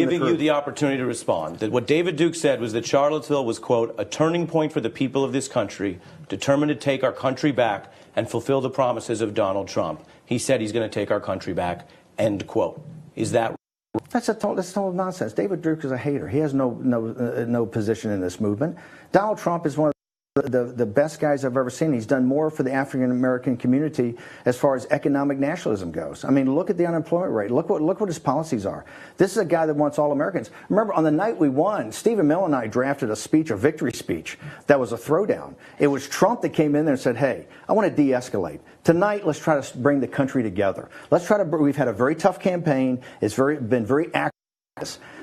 giving you the opportunity to respond. That what David Duke said was that Charlottesville was, quote, a turning point for the people of this country, determined to take our country back and fulfill the promises of Donald Trump. He said he's going to take our country back, end quote. Is that That's total nonsense. David Duke is a hater. He has no position in this movement. Donald Trump is one of the best guys I've ever seen. He's done more for the African-American community as far as economic nationalism goes. I mean, look at the unemployment rate. Look what his policies are. This is a guy that wants all Americans. Remember, on the night we won, Stephen Miller and I drafted a speech, a victory speech, that was a throwdown. It was Trump that came in there and said, hey, I want to de-escalate. Tonight, let's try to bring the country together. Let's try to, we've had a very tough campaign. It's been very active.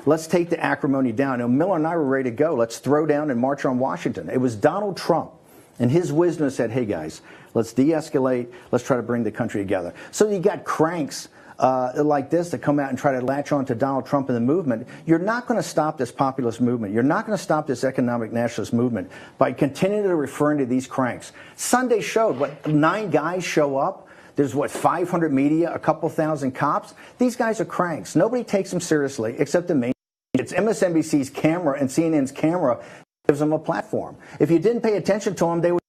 Let's take the acrimony down. And Miller and I were ready to go. Let's throw down and march on Washington. It was Donald Trump and his wisdom said, hey, guys, let's de-escalate. Let's try to bring the country together. So you got cranks like this that come out and try to latch on to Donald Trump and the movement. You're not going to stop this populist movement. You're not going to stop this economic nationalist movement by continuing to refer to these cranks. Sunday showed, what, 9 guys show up? There's, what, 500 media, a couple thousand cops? These guys are cranks. Nobody takes them seriously except the main. It's MSNBC's camera and CNN's camera gives them a platform. If you didn't pay attention to them, they would.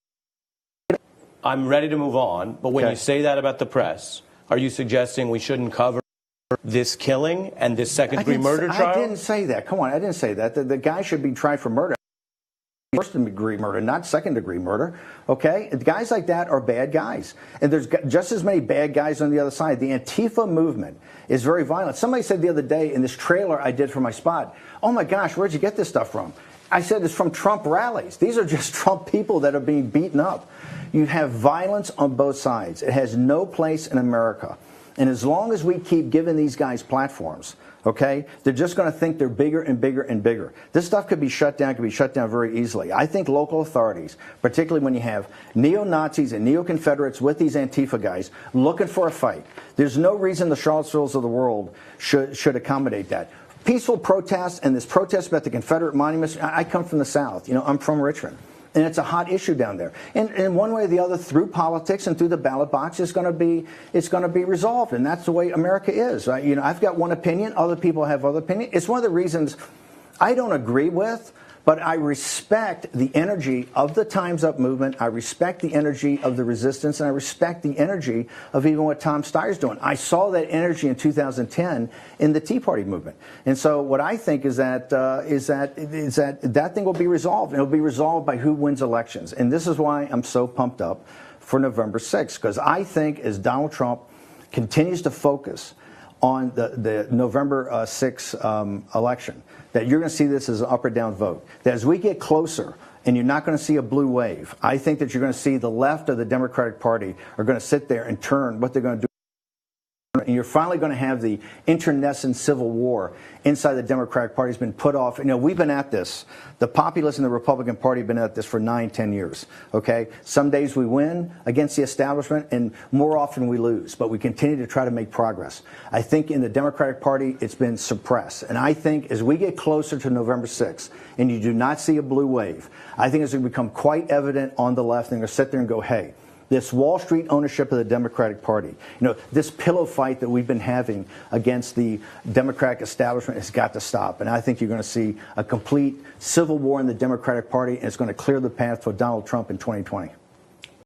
I'm ready to move on, but when you say that about the press, are you suggesting we shouldn't cover this killing and this second-degree murder trial? I didn't say that. Come on, I didn't say that. The guy should be tried for murder. First-degree murder, not second-degree murder, okay? Guys like that are bad guys. And there's just as many bad guys on the other side. The Antifa movement is very violent. Somebody said the other day in this trailer I did for my spot, oh my gosh, where'd you get this stuff from? I said it's from Trump rallies. These are just Trump people that are being beaten up. You have violence on both sides. It has no place in America. And as long as we keep giving these guys platforms, okay, they're just going to think they're bigger and bigger and bigger. This stuff could be shut down very easily. I think local authorities, particularly when you have neo-Nazis and neo-Confederates with these Antifa guys looking for a fight, there's no reason the Charlottesvilles of the world should accommodate that. Peaceful protests and this protest about the Confederate monuments, I come from the South. You know, I'm from Richmond. And it's a hot issue down there. And in one way or the other, through politics and through the ballot box, it's going to be resolved. And that's the way America is. Right? You know, I've got one opinion. Other people have other opinions. It's one of the reasons I don't agree with, but I respect the energy of the Time's Up movement. I respect the energy of the resistance, and I respect the energy of even what Tom Steyer's doing. I saw that energy in 2010 in the Tea Party movement. And so what I think is that that thing will be resolved. And it'll be resolved by who wins elections. And this is why I'm so pumped up for November 6th, because I think as Donald Trump continues to focus on the November 6th election, that you're going to see this as an up or down vote. That as we get closer, and you're not going to see a blue wave, I think that you're going to see the left of the Democratic Party are going to sit there and turn what they're going to do. And you're finally going to have the internecine civil war inside the Democratic Party has been put off. You know, we've been at this. The populists and the Republican Party have been at this for 9, 10 years. Okay? Some days we win against the establishment, and more often we lose. But we continue to try to make progress. I think in the Democratic Party, it's been suppressed. And I think as we get closer to November 6th, and you do not see a blue wave, I think it's going to become quite evident on the left. They're going to sit there and go, hey, this Wall Street ownership of the Democratic Party, you know, this pillow fight that we've been having against the Democratic establishment has got to stop. And I think you're going to see a complete civil war in the Democratic Party, and it's going to clear the path for Donald Trump in 2020.